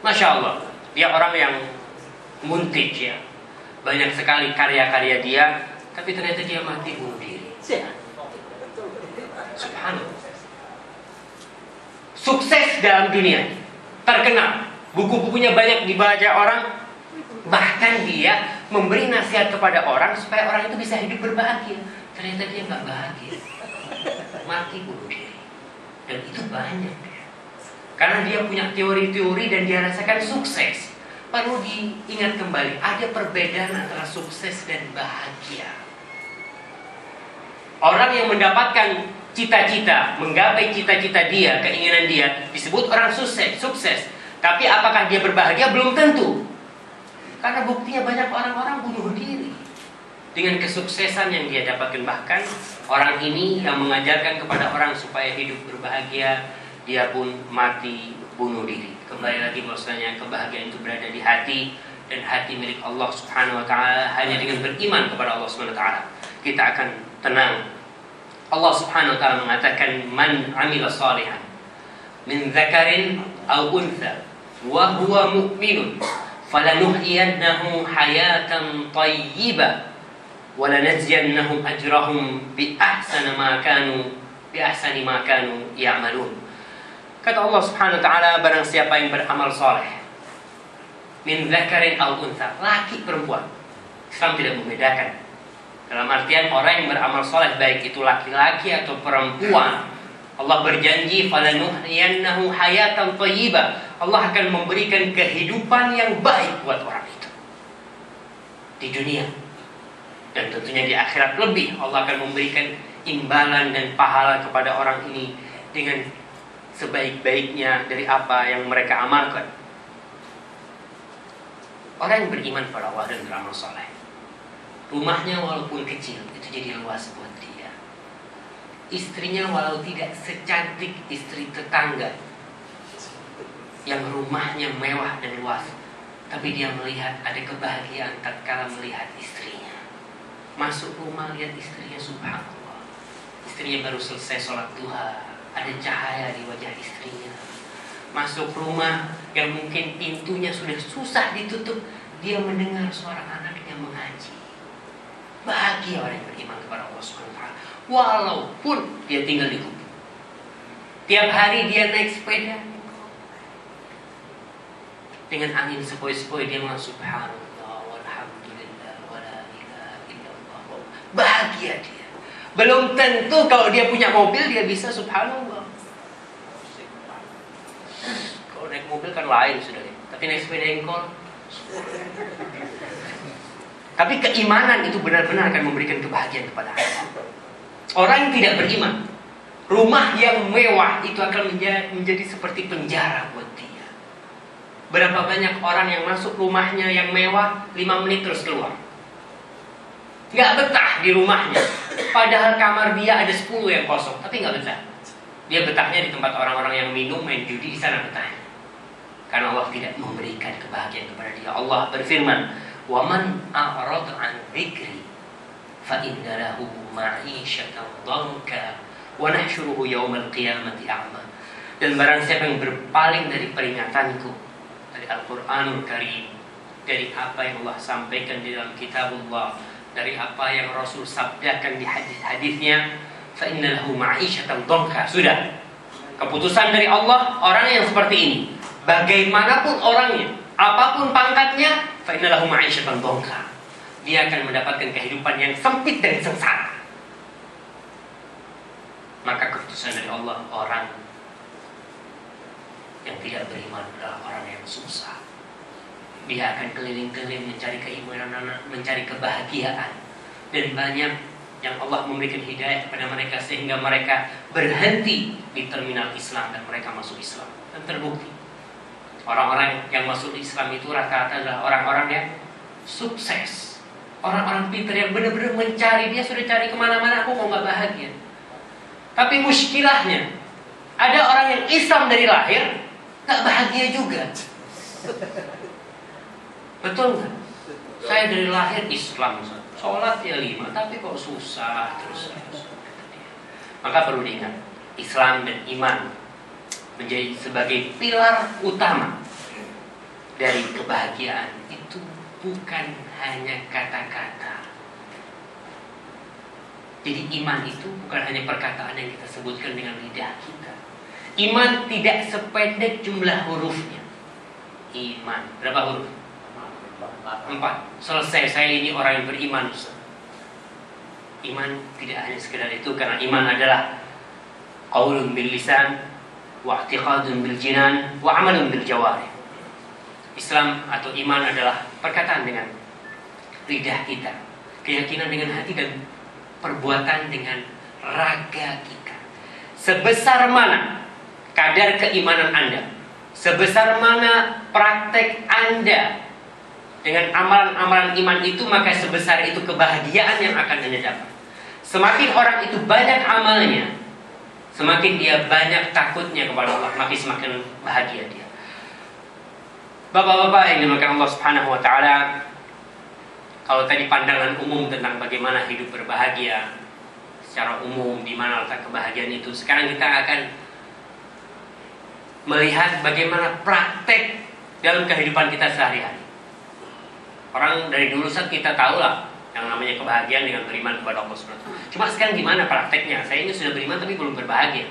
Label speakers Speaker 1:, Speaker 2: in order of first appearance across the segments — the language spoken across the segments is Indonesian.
Speaker 1: Masya Allah, dia orang yang muntik ya. Banyak sekali karya-karya dia, tapi ternyata dia mati bunuh diri. Subhanallah. Sukses dalam dunia, terkenal, buku-bukunya banyak dibaca orang. Bahkan dia memberi nasihat kepada orang supaya orang itu bisa hidup berbahagia. Ternyata dia nggak bahagia, mati bunuh diri. Dan itu banyak ya. Karena dia punya teori-teori dan dia rasakan sukses. Perlu diingat kembali, ada perbedaan antara sukses dan bahagia. Orang yang mendapatkan cita-cita, menggapai cita-cita dia, keinginan dia, disebut orang sukses. Tapi apakah dia berbahagia? Belum tentu. Karena buktinya banyak orang-orang bunuh diri dengan kesuksesan yang dia dapatkan. Bahkan orang ini yang mengajarkan kepada orang supaya hidup berbahagia, dia pun mati bunuh diri. Kembali lagi bahwasanya kebahagiaan itu berada di hati, dan hati milik Allah Subhanahu wa taala. Hanya dengan beriman kepada Allah Subhanahu wa taala kita akan tenang. Allah Subhanahu wa taala mengatakan, "Man 'amila shalihan min dzakarin aw untha wa huwa mu'minun falanuhyiyannahu hayatan thayyibah wa lanajziyannahum ajrahum bi ahsani ma kanu ya'malun." Kata Allah Subhanahu wa taala, barang siapa yang beramal soleh, min dzakarin aw untha, laki perempuan. Islam tidak membedakan. Dalam artian orang yang beramal soleh, baik itu laki-laki atau perempuan, Allah berjanji, falanuhyiyannahu hayatan thayyibah, Allah akan memberikan kehidupan yang baik buat orang itu di dunia, dan tentunya di akhirat lebih. Allah akan memberikan imbalan dan pahala kepada orang ini dengan sebaik-baiknya dari apa yang mereka amalkan. Orang yang beriman pada Allah dan beramal soleh, rumahnya walaupun kecil itu jadi luas buat dia. Istrinya walau tidak secantik istri tetangga yang rumahnya mewah dan luas, tapi dia melihat ada kebahagiaan tatkala melihat istrinya. Masuk rumah lihat istrinya, subhanallah, istrinya baru selesai sholat duha, ada cahaya di wajah istrinya. Masuk rumah yang mungkin pintunya sudah susah ditutup, dia mendengar suara anaknya mengaji. Bahagia orang yang beriman kepada Allah SWT, walaupun dia tinggal di gubuk. Tiap hari dia naik sepeda, dengan angin sepoi-sepoi dia mengatakan subhanallah walhamdulillah wala ilaha illallah. Bahagia dia. Belum tentu kalau dia punya mobil dia bisa subhanallah. Kalau naik mobil kan lain sudah, tapi naik sepeda engkol. Tapi keimanan itu benar-benar akan memberikan kebahagiaan kepada Allah. Orang yang tidak beriman, rumah yang mewah itu akan menjadi seperti penjara buat dia. Berapa banyak orang yang masuk rumahnya yang mewah 5 menit terus keluar, gak betah di rumahnya. Padahal kamar dia ada 10 yang kosong, tapi gak betah. Dia betahnya di tempat orang-orang yang minum, main judi, di sana betahnya. Karena Allah tidak memberikan kebahagiaan kepada dia. Allah berfirman, "Waman a'rada 'an dzikri fa inna lahu ma'isyatan dhanka wa nahsyuruhu yaumal qiyamati a'ma." Dan barang siapa yang berpaling dari peringatanku, dari Al-Qur'anul Karim, dari apa yang Allah sampaikan di dalam kitabullah, dari apa yang Rasul sabdakan di hadis-hadisnya, fa inna lahu ma'isyatan dhanka. Sudah, keputusan dari Allah, orang yang seperti ini, bagaimanapun orangnya, apapun pangkatnya, fa inna lahu ma'isyatan dhanka, dia akan mendapatkan kehidupan yang sempit dan sengsara. Maka keputusan dari Allah, orang yang tidak beriman adalah orang yang susah. Dia akan keliling-keliling mencari keimanan, mencari kebahagiaan. Dan banyak yang Allah memberikan hidayah kepada mereka sehingga mereka berhenti di terminal Islam dan mereka masuk Islam. Dan terbukti, orang-orang yang masuk Islam itu rata-rata adalah orang-orang yang sukses, orang-orang pintar yang benar-benar mencari. Dia sudah cari kemana-mana, aku mau gak bahagia. Tapi muskilahnya, ada orang yang Islam dari lahir gak bahagia juga. Betul nggak? Saya dari lahir Islam, sholat ya 5, tapi kok susah terus. Maka perlu diingat, Islam dan iman menjadi sebagai pilar utama dari kebahagiaan itu bukan hanya kata-kata. Jadi iman itu bukan hanya perkataan yang kita sebutkan dengan lidah kita. Iman tidak sependek jumlah hurufnya. Iman, berapa huruf? 4. Selesai, saya ini orang yang beriman, Ustaz. Iman tidak hanya sekedar itu, karena iman adalah qaulun bil lisan wa i'tiqadun bil jinan wa amalun bil jawarih. Islam atau iman adalah perkataan dengan lidah kita, keyakinan dengan hati, dan perbuatan dengan raga kita. Sebesar mana kadar keimanan Anda, sebesar mana praktek Anda dengan amalan-amalan iman itu, maka sebesar itu kebahagiaan yang akan Anda dapat. Semakin orang itu banyak amalnya, semakin dia banyak takutnya kepada Allah, makin semakin bahagia dia. Bapak-bapak yang dimuliakan Allah Subhanahu wa taala, kalau tadi pandangan umum tentang bagaimana hidup berbahagia secara umum, di mana letak kebahagiaan itu, sekarang kita akan melihat bagaimana praktek dalam kehidupan kita sehari-hari. Orang dari dulu kita tahu lah yang namanya kebahagiaan dengan beriman kepada Allah Subhanahu wa taala. Cuma sekarang gimana prakteknya? Saya ini sudah beriman tapi belum berbahagia.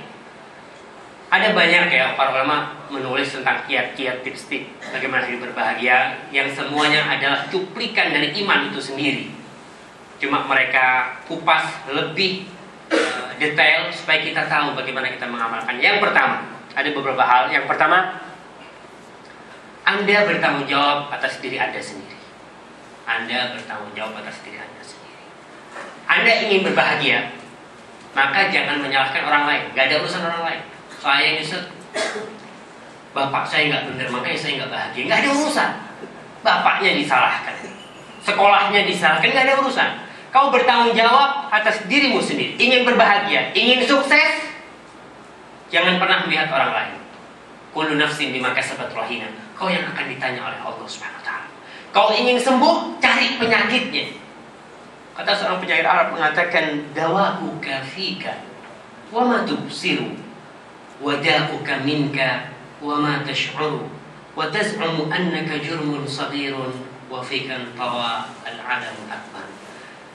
Speaker 1: Ada banyak ya para ulama menulis tentang kiat-kiat, tips-tips bagaimana hidup berbahagia, yang semuanya adalah cuplikan dari iman itu sendiri. Cuma mereka kupas lebih detail supaya kita tahu bagaimana kita mengamalkan. Yang pertama, ada beberapa hal. Yang pertama, Anda bertanggung jawab atas diri Anda sendiri. Anda bertanggung jawab atas diri Anda sendiri. Anda ingin berbahagia, maka jangan menyalahkan orang lain. Gak ada urusan orang lain. Saya nyesel, bapak saya nggak benar, makanya saya nggak bahagia. Nggak ada urusan. Bapaknya disalahkan, sekolahnya disalahkan, nggak ada urusan. Kau bertanggung jawab atas dirimu sendiri. Ingin berbahagia, ingin sukses, jangan pernah melihat orang lain. Kullu nafsin bima kasabat rahina. Kau yang akan ditanya oleh Allah Subhanahu wa taala. Kau ingin sembuh, cari penyakitnya. Kata seorang penyair Arab mengatakan, dawahu kafika wa ma tubsiru, wada'uka minka wa ma tash'uru, wa taz'umu annaka jurmun saghirun wa fikan tawa al-'alam akbar.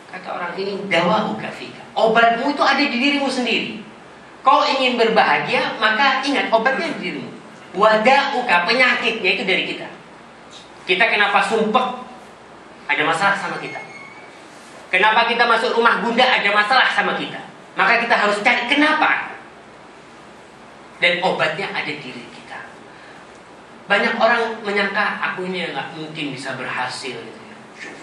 Speaker 1: Kata orang ini, dawa'uka fika, obatmu itu ada di dirimu sendiri. Kau ingin berbahagia, maka ingat obatnya di dirimu. Wada'uka, penyakitnya itu dari kita. Kita kenapa sumpek? Ada masalah sama kita. Kenapa kita masuk rumah bunda? Ada masalah sama kita. Maka kita harus cari kenapa. Dan obatnya ada di diri kita. Banyak orang menyangka aku ini nggak mungkin bisa berhasil.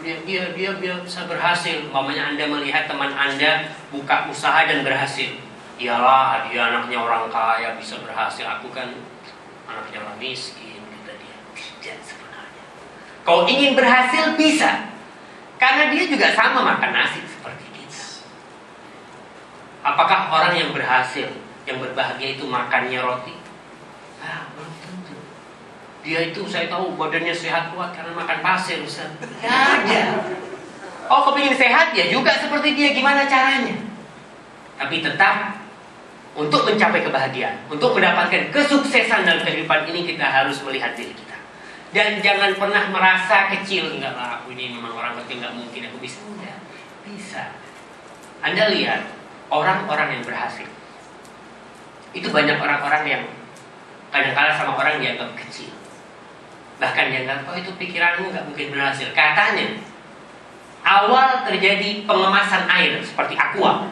Speaker 1: Dia bisa berhasil. Mamanya Anda melihat teman Anda buka usaha dan berhasil. Iyalah, dia anaknya orang kaya bisa berhasil. Aku kan anaknya orang miskin. Kata dia. Tidak sebenarnya. Kau ingin berhasil bisa, karena dia juga sama makan nasi seperti kita. Apakah orang yang berhasil, yang berbahagia itu makannya roti? Belum tentu. Dia itu saya tahu badannya sehat kuat karena makan pasir, Ustaz. Gak ada. Oh, kepingin sehat ya juga seperti dia, gimana caranya? Tapi tetap untuk mencapai kebahagiaan, untuk mendapatkan kesuksesan dalam kehidupan ini, kita harus melihat diri kita. Dan jangan pernah merasa kecil. Enggak lah, aku ini memang orang kecil, nggak mungkin aku bisa. Enggak, bisa. Anda lihat orang-orang yang berhasil. Itu banyak orang-orang yang kadang-kala sama orang dianggap kecil. Bahkan dianggap, oh itu pikiranmu gak mungkin berhasil. Katanya, awal terjadi pengemasan air seperti aqua